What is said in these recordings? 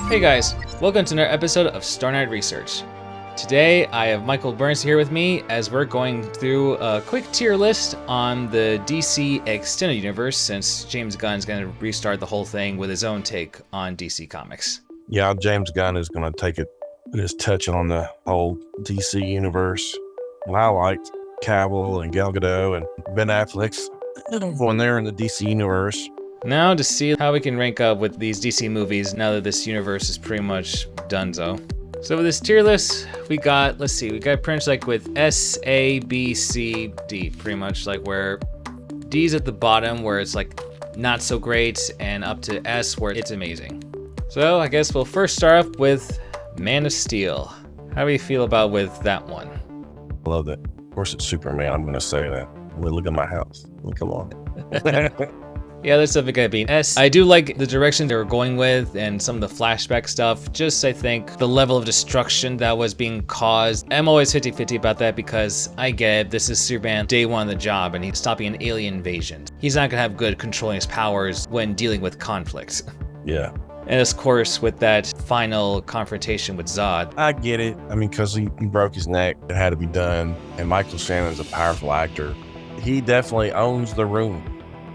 Hey guys, welcome to another episode of Star Night Research. Today I have Michael Byrnes here with me as we're going through a quick tier list on the DC Extended Universe since James Gunn is going to restart the whole thing with his own take on DC Comics. Yeah, James Gunn is going to take it and just touching on the whole DC universe. And I liked Cavill and Gal Gadot and Ben Affleck's when they're in the DC universe. Now to see how we can rank up with these DC movies now that this universe is pretty much donezo. So with this tier list, we got pretty much like with S, A, B, C, D, pretty much like where D's at the bottom where it's like not so great and up to S where it's amazing. So I guess we'll first start off with Man of Steel. How do you feel about with that one? I love that. Of course, it's Superman. I'm going to say that. Look at my house. Come on. Yeah, that's definitely gonna be an S. I do like the direction they were going with and some of the flashback stuff. Just, I think, the level of destruction that was being caused. I'm always 50-50 about that because I get it. This is Superman day one on the job and he's stopping an alien invasion. He's not gonna have good controlling his powers when dealing with conflict. Yeah. And of course, with that final confrontation with Zod. I get it. I mean, because he broke his neck. It had to be done. And Michael Shannon's a powerful actor. He definitely owns the room.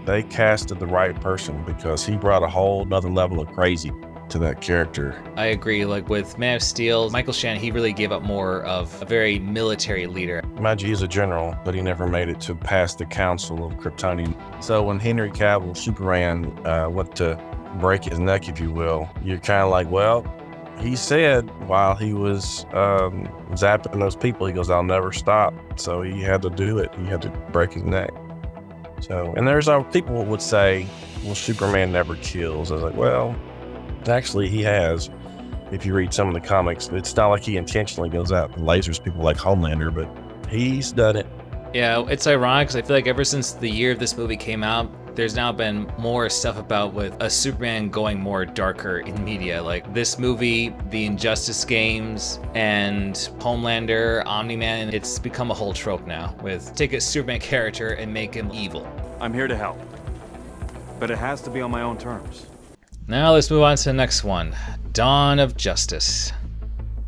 They casted the right person because he brought a whole nother level of crazy to that character. I agree. Like with Man of Steel, Michael Shannon, he really gave up more of a very military leader. Mind you, he's a general, but he never made it to pass the Council of Kryptonian. So when Henry Cavill, Superman, went to break his neck, if you will, you're kind of like, well, he said while he was zapping those people, he goes, I'll never stop. So he had to do it. He had to break his neck. So, and there's people would say, well, Superman never kills. I was like, well, actually he has. If you read some of the comics, it's not like he intentionally goes out and lasers people like Homelander, but he's done it. Yeah, it's ironic because I feel like ever since the year of this movie came out, there's now been more stuff about with a Superman going more darker in media. Like this movie, the Injustice games, and Homelander, Omni-Man, it's become a whole trope now with take a Superman character and make him evil. I'm here to help, but it has to be on my own terms. Now let's move on to the next one, Dawn of Justice.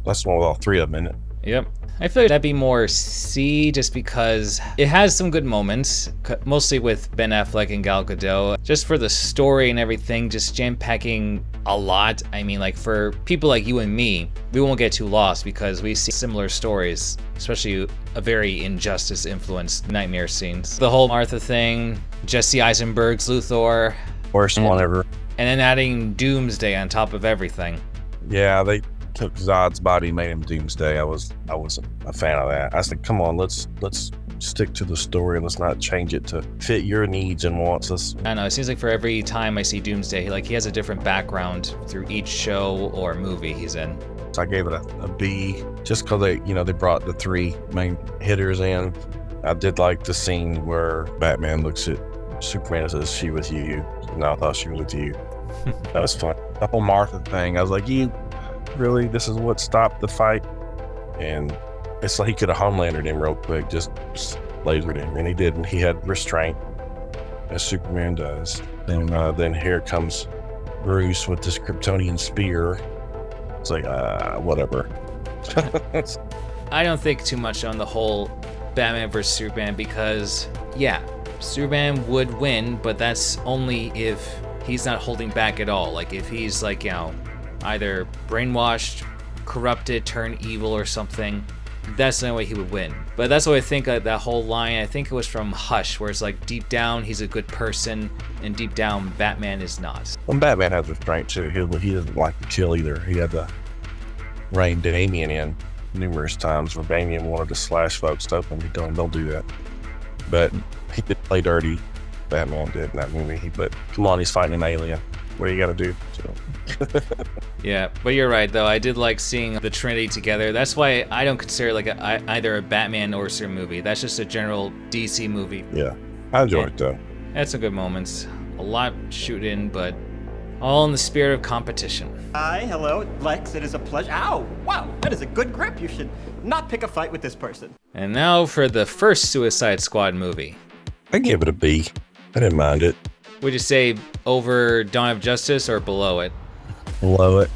That's the one with all three of them in it. Yep. I feel like that'd be more C just because it has some good moments, mostly with Ben Affleck and Gal Gadot. Just for the story and everything, just jam-packing a lot. I mean, like for people like you and me, we won't get too lost because we see similar stories, especially a very Injustice-influenced nightmare scenes. The whole Martha thing, Jesse Eisenberg's Luthor. Worst one ever. And then adding Doomsday on top of everything. Yeah, they took Zod's body, made him Doomsday. I wasn't a fan of that. I said, come on, let's stick to the story. Let's not change it to fit your needs and wants. I don't know. It seems like for every time I see Doomsday, he has a different background through each show or movie he's in. So I gave it a B, just because they brought the three main hitters in. I did like the scene where Batman looks at Superman and says, "She with you." No, I thought she was with you. That was fun. The whole Martha thing. I was like, really, this is what stopped the fight? And it's like he could have Homelandered him real quick, just lasered him, and he didn't. He had restraint, as Superman does. And then here comes Bruce with this Kryptonian spear. It's like, whatever. I don't think too much on the whole Batman versus Superman because, yeah, Superman would win, but that's only if he's not holding back at all. Like if he's either brainwashed, corrupted, turned evil or something, that's the only way he would win. But that's what I think of that whole line. I think it was from Hush, where it's like deep down he's a good person, and deep down Batman is not. Well, Batman has restraint too. He doesn't like to kill either. He had to rein Damian in numerous times where Damian wanted to slash folks open. He told him, don't do that. But he did play dirty. Batman did in that movie. But come on, he's fighting an alien. What do you got to do? So. Yeah, but you're right though. I did like seeing the Trinity together. That's why I don't consider either a Batman or Superman movie. That's just a general DC movie. Yeah, I enjoyed it though. Had some good moments. A lot shoot in, but all in the spirit of competition. Hi, hello, Lex. It is a pleasure. Ow! Wow, that is a good grip. You should not pick a fight with this person. And now for the first Suicide Squad movie. I gave it a B. I didn't mind it. Would you say over Dawn of Justice or below it? Below it.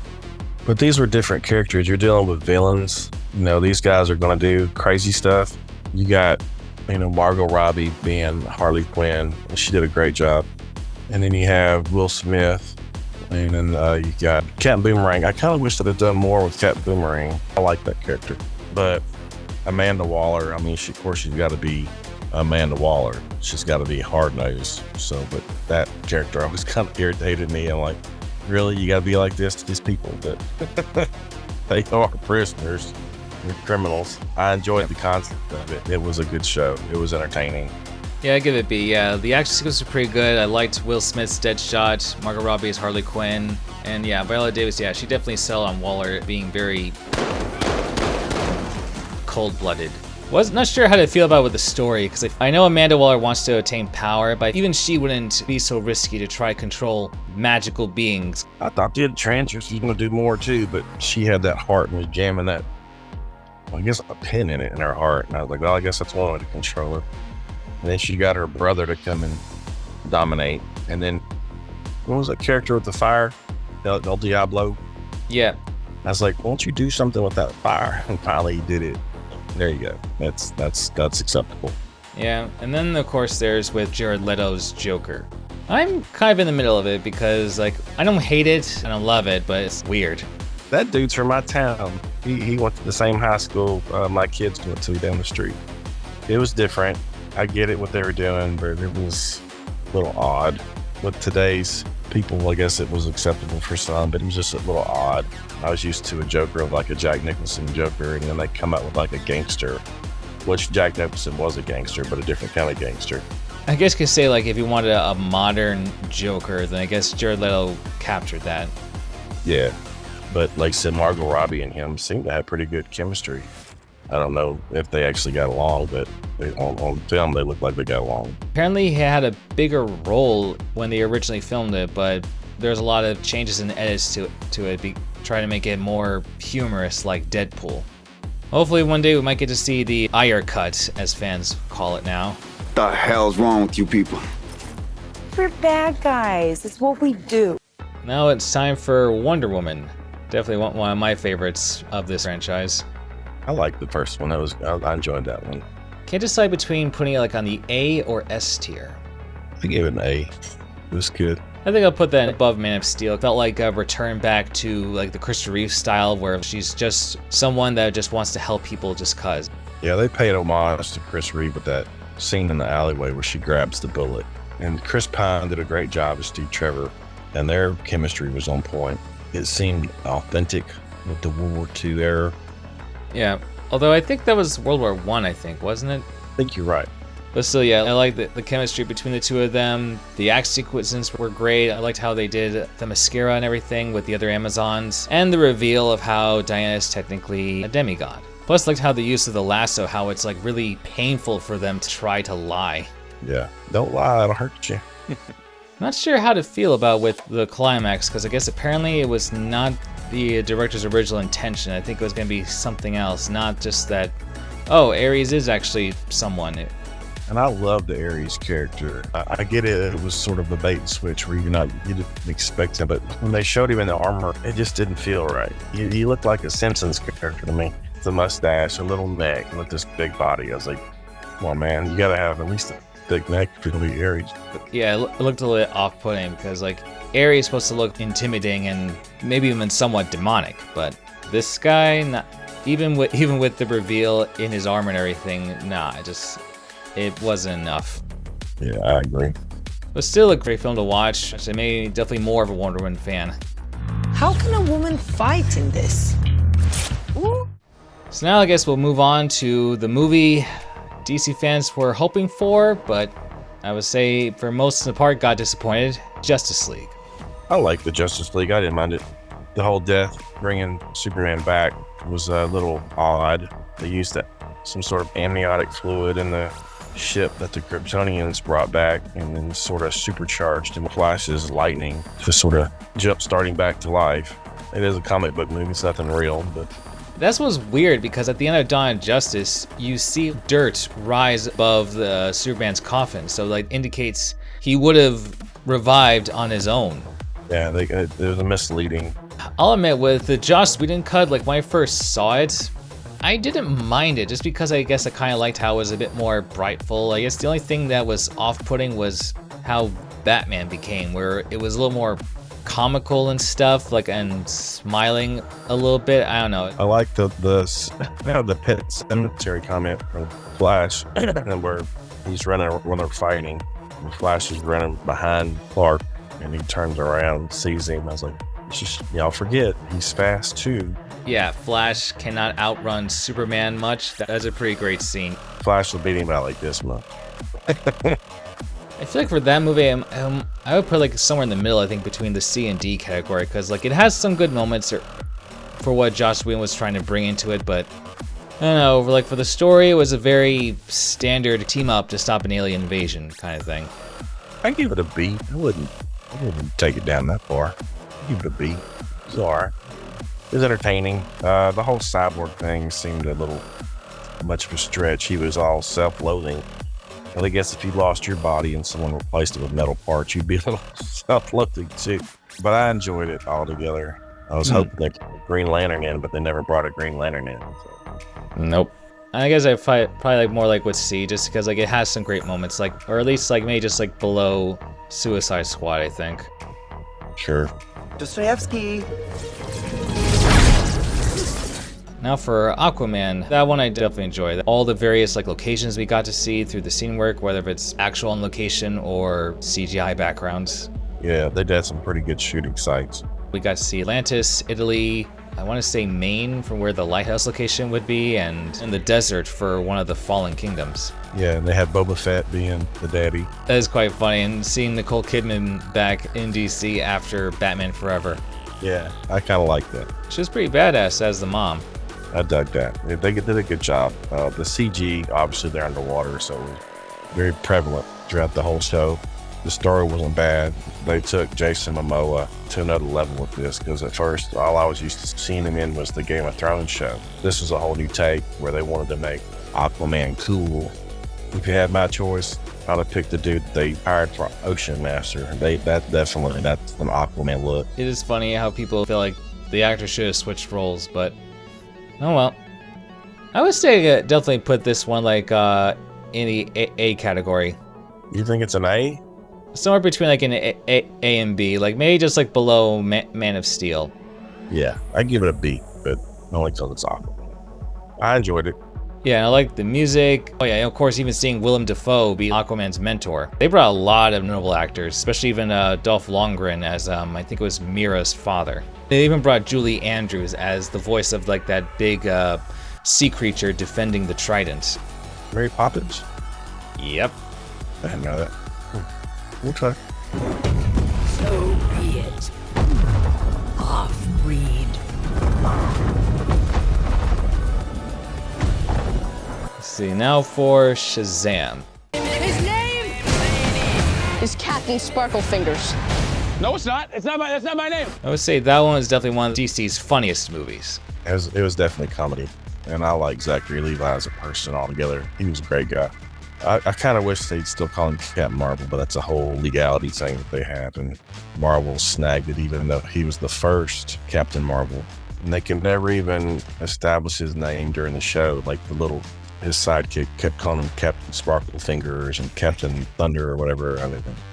But these were different characters. You're dealing with villains. You know, these guys are going to do crazy stuff. You got, you know, Margot Robbie being Harley Quinn. She did a great job. And then you have Will Smith. And then you got Captain Boomerang. I kind of wish that I'd done more with Captain Boomerang. I like that character. But Amanda Waller, I mean, of course, she's got to be Amanda Waller. She's got to be hard-nosed. So, but that character always kind of irritated me. I'm like, really? You got to be like this to these people? But they are prisoners. They're criminals. I enjoyed the concept of it. It was a good show. It was entertaining. Yeah, I give it B. Yeah, the action sequences were pretty good. I liked Will Smith's Deadshot, Margot Robbie's Harley Quinn, and yeah, Viola Davis, yeah, she definitely sold on Waller being very cold-blooded. Was not sure how to feel about with the story, because I know Amanda Waller wants to attain power, but even she wouldn't be so risky to try to control magical beings. I thought the Enchantress was going to do more too, but she had that heart and was jamming that, I guess, a pin in it in her heart. And I was like, well, I guess that's one way to control her. And then she got her brother to come and dominate. And then, what was that character with the fire? El Diablo? Yeah. I was like, won't you do something with that fire? And finally he did it. There you go. That's acceptable. Yeah, and then of course there's with Jared Leto's Joker. I'm kind of in the middle of it because like I don't hate it, I don't love it, but it's weird. That dude's from my town. He went to the same high school my kids went to down the street. It was different. I get it what they were doing, but it was a little odd. With today's people, I guess it was acceptable for some, but it was just a little odd. I was used to a Joker of like a Jack Nicholson Joker, and then they come out with like a gangster, which Jack Nicholson was a gangster, but a different kind of gangster. I guess you could say like if you wanted a modern Joker, then I guess Jared Leto captured that. Yeah, but like I said, Margot Robbie and him seemed to have pretty good chemistry. I don't know if they actually got along, but on film they looked like they got along. Apparently he had a bigger role when they originally filmed it, but there's a lot of changes in the edits to it, trying to make it more humorous like Deadpool. Hopefully one day we might get to see the Ayer cut, as fans call it now. The hell's wrong with you people? We're bad guys. It's what we do. Now it's time for Wonder Woman. Definitely one of my favorites of this franchise. I liked the first one. I enjoyed that one. Can't decide between putting it like on the A or S tier. I gave it an A. It was good. I think I'll put that above Man of Steel. It felt like a return back to like the Christopher Reeve style where she's just someone that just wants to help people just cause. Yeah, they paid homage to Chris Reeve with that scene in the alleyway where she grabs the bullet. And Chris Pine did a great job as Steve Trevor, and their chemistry was on point. It seemed authentic with the World War II era. Yeah, although I think that was World War I, think, wasn't it? I think you're right. But still, yeah, I like the chemistry between the two of them. The act sequences were great. I liked how they did the mascara and everything with the other Amazons. And the reveal of how Diana is technically a demigod. Plus, I liked how the use of the lasso, how it's like really painful for them to try to lie. Yeah, don't lie, it'll hurt you. Not sure how to feel about with the climax, because I guess apparently it was not the director's original intention. I think it was going to be something else, not just that, oh, Ares is actually someone. And I love the Ares character. I get it. It was sort of a bait and switch where you didn't expect him, but when they showed him in the armor, it just didn't feel right. He looked like a Simpsons character to me. The mustache, a little neck, with this big body. I was like, well, man, you got to have at least a big neck if you're going to be Ares. Yeah, it looked a little off-putting because, like, Ares is supposed to look intimidating and maybe even somewhat demonic, but this guy, not, even with the reveal in his armor and everything, it wasn't enough. Yeah, I agree. But still a great film to watch. So maybe definitely more of a Wonder Woman fan. How can a woman fight in this? Ooh. So now I guess we'll move on to the movie DC fans were hoping for, but I would say for most of the part got disappointed. Justice League. I like the Justice League. I didn't mind it. The whole death, bringing Superman back was a little odd. They used some sort of amniotic fluid in the ship that the Kryptonians brought back and then sort of supercharged and flashes lightning to sort of jump starting back to life. It is a comic book movie. It's nothing real, but That's what's weird because at the end of Dawn of Justice, you see dirt rise above the Superman's coffin. So like indicates he would have revived on his own. yeah, there's a misleading. I'll admit, with the Joss Whedon cut, like when I first saw it, I didn't mind it just because I guess I kind of liked how it was a bit more brightful. I guess the only thing that was off-putting was how Batman became, where it was a little more comical and stuff, like, and smiling a little bit. I don't know. I like the pet cemetery comment from Flash, where he's running when they're fighting. And Flash is running behind Clark, and he turns around, sees him. I was like, y'all forget he's fast too. Yeah, Flash cannot outrun Superman much. That's a pretty great scene. Flash will beat him out like this much. I feel like for that movie, I would put like somewhere in the middle, I think, between the C and D category, because like it has some good moments for what Joss Whedon was trying to bring into it, but I don't know, like for the story, it was a very standard team up to stop an alien invasion kind of thing. I give it a B. I wouldn't take it down that far. I'd give it a B. It's alright. It was entertaining. The whole cyborg thing seemed a little much of a stretch. He was all self-loathing. Well, I guess if you lost your body and someone replaced it with metal parts, you'd be a little self-loathing too. But I enjoyed it altogether. I was hoping they put Green Lantern in, but they never brought a Green Lantern in. So. Nope. I guess I probably like more like with C, just because like it has some great moments, like, or at least like maybe just like below Suicide Squad, I think. Sure. Dostoevsky. Now for Aquaman, that one I definitely enjoyed. All the various like locations we got to see through the scene work, whether it's actual on location or CGI backgrounds. Yeah, they did some pretty good shooting sites. We got to see Atlantis, Italy, I want to say Maine for where the lighthouse location would be, and in the desert for one of the Fallen Kingdoms. Yeah, and they had Boba Fett being the daddy. That is quite funny, and seeing Nicole Kidman back in DC after Batman Forever. Yeah, I kind of like that. She was pretty badass as the mom. I dug that. They did a good job. The CG, obviously they're underwater, so it was very prevalent throughout the whole show. The story wasn't bad. They took Jason Momoa to another level with this, because at first, all I was used to seeing him in was the Game of Thrones show. This was a whole new take where they wanted to make Aquaman cool. If you had my choice, I'd have picked the dude they hired for Ocean Master. That's an Aquaman look. It is funny how people feel like the actor should have switched roles, but oh well. I would say definitely put this one like in the A category. You think it's an A? Somewhere between like an A and B, like maybe just like below Man of Steel. Yeah, I'd give it a B, but only because it's Aquaman. I enjoyed it. Yeah, and I like the music. Oh yeah, and of course, even seeing Willem Dafoe be Aquaman's mentor. They brought a lot of notable actors, especially even Dolph Lundgren as I think it was Mira's father. They even brought Julie Andrews as the voice of like that big sea creature defending the Trident. Mary Poppins? Yep. I didn't know that. Okay. So be it. Off-breed. Let's see, now for Shazam. His name is Captain Sparklefingers. No, it's not. That's not my name. I would say that one is definitely one of DC's funniest movies. It was definitely comedy, and I like Zachary Levi as a person altogether. He was a great guy. I kind of wish they'd still call him Captain Marvel, but that's a whole legality thing that they had, and Marvel snagged it even though he was the first Captain Marvel. And they can never even establish his name during the show. Like his sidekick kept calling him Captain Sparklefingers and Captain Thunder or whatever.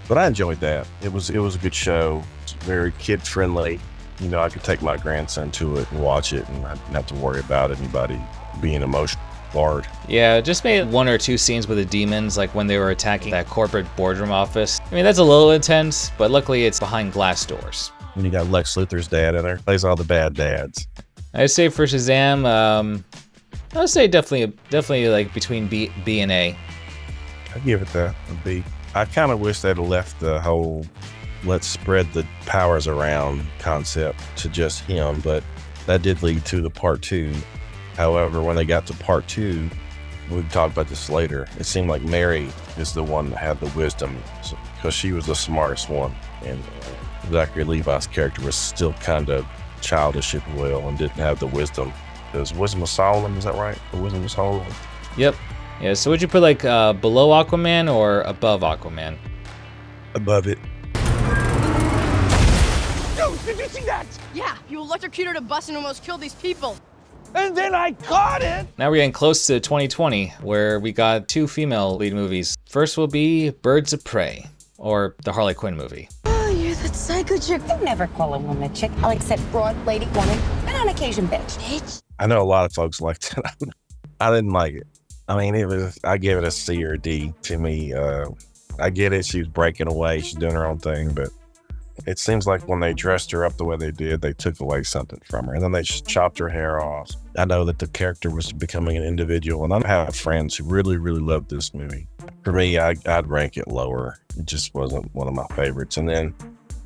But I enjoyed that. It was a good show. It's very kid friendly. You know, I could take my grandson to it and watch it, and I didn't have to worry about anybody being emotional. Bored. Yeah, just made one or two scenes with the demons, like when they were attacking that corporate boardroom office. I mean, that's a little intense, but luckily it's behind glass doors. And you got Lex Luthor's dad in there. Plays all the bad dads. I'd say for Shazam, I would say definitely like between B and A. I'd give it that, a B. I kind of wish they'd have left the whole let's spread the powers around concept to just him, but that did lead to the part 2. However, when they got to part 2, we'll talk about this later, it seemed like Mary is the one that had the wisdom, because she was the smartest one, and Zachary Levi's character was still kind of childish, if you will, and didn't have the wisdom. It was Wisdom of Solomon, is that right? The Wisdom of Solomon? Yep. Yeah, so would you put like below Aquaman or above Aquaman? Above it. juice! Did you see that? Yeah, you electrocuted a bus and almost killed these people. And then I caught it! Now we're getting close to 2020, where we got 2 female lead movies. First will be Birds of Prey, or the Harley Quinn movie. Oh, you're that psycho chick. I never call a woman a chick. I like said broad, lady, woman, and on occasion, bitch. Bitch. I know a lot of folks liked it. I didn't like it. I mean, I gave it a C or D. To me, I get it. She was breaking away. She's doing her own thing, but it seems like when they dressed her up the way they did, they took away something from her, and then they just chopped her hair off. I know that the character was becoming an individual, and I have friends who really, really loved this movie. For me, I'd rank it lower. It just wasn't one of my favorites. And then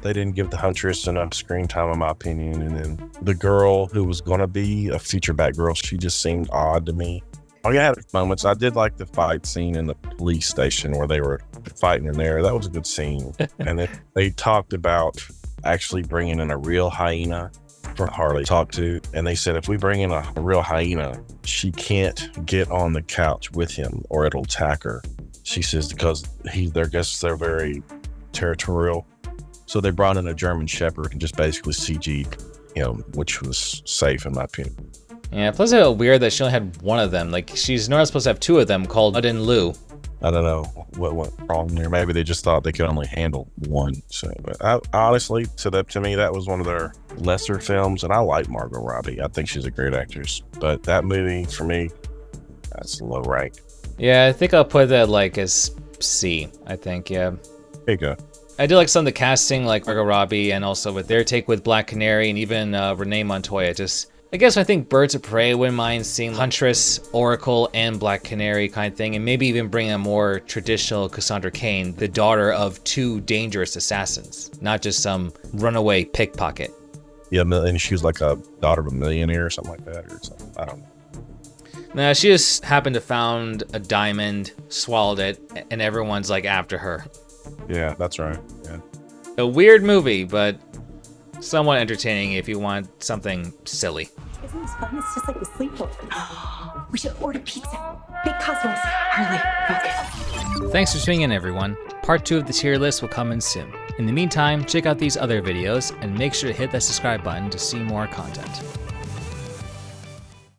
they didn't give the Huntress enough screen time, in my opinion. And then the girl who was going to be a feature Batgirl, she just seemed odd to me. Oh, yeah, had moments. I did like the fight scene in the police station where they were fighting in there. That was a good scene. And then they talked about actually bringing in a real hyena for Harley to talk to. And they said, if we bring in a real hyena, she can't get on the couch with him or it'll attack her. She says, because they're very territorial. So they brought in a German Shepherd and just basically CG'd him, which was safe in my opinion. Yeah, plus it's weird that she only had one of them. Like, she's not supposed to have 2 of them called Bud and Lou. I don't know what went wrong there. Maybe they just thought they could only handle one. So, but honestly, to me, that was one of their lesser films. And I like Margot Robbie. I think she's a great actress. But that movie, for me, that's low rank. Yeah, I think I'll put that like as C, I think, yeah. There you go. I did like some of the casting, like Margot Robbie, and also with their take with Black Canary and even Renee Montoya. I guess I think Birds of Prey, wouldn't mind seeing Huntress, Oracle, and Black Canary kind of thing, and maybe even bring a more traditional Cassandra Cain, the daughter of 2 dangerous assassins, not just some runaway pickpocket. Yeah, and she was like a daughter of a millionaire or something like that, or something. I don't know. Nah, she just happened to found a diamond, swallowed it, and everyone's like after her. Yeah, that's right. Yeah. A weird movie, but somewhat entertaining if you want something silly. Isn't this fun? It's just like a sleepover. We should order pizza. Big Cosmos. Harley. Okay. Thanks for tuning in, everyone. Part 2 of the tier list will come in soon. In the meantime, check out these other videos and make sure to hit that subscribe button to see more content.